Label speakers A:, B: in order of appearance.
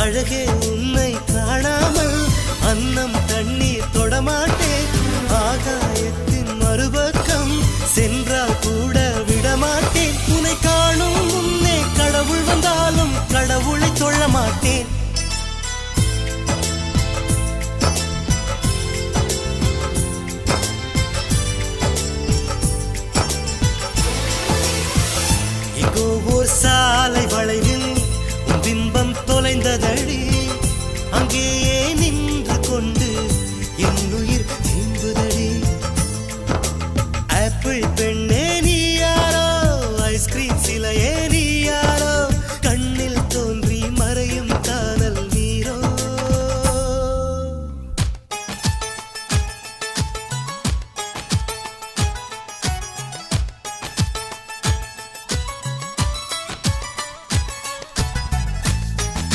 A: அழகே உன்னை காணாமல் அன்னம் தண்ணீர் தொடமாட்டேன். ஆகாயத்தின் மறுபக்கம் சென்றால் கூட விடமாட்டேன். உன்னை காணும் முன்னே கடவுள் வந்தாலும் கடவுளை தொழ மாட்டேன். ஓர் சாலை வளைவில் உன் பிம்பம் தொலைந்ததடி. அங்கே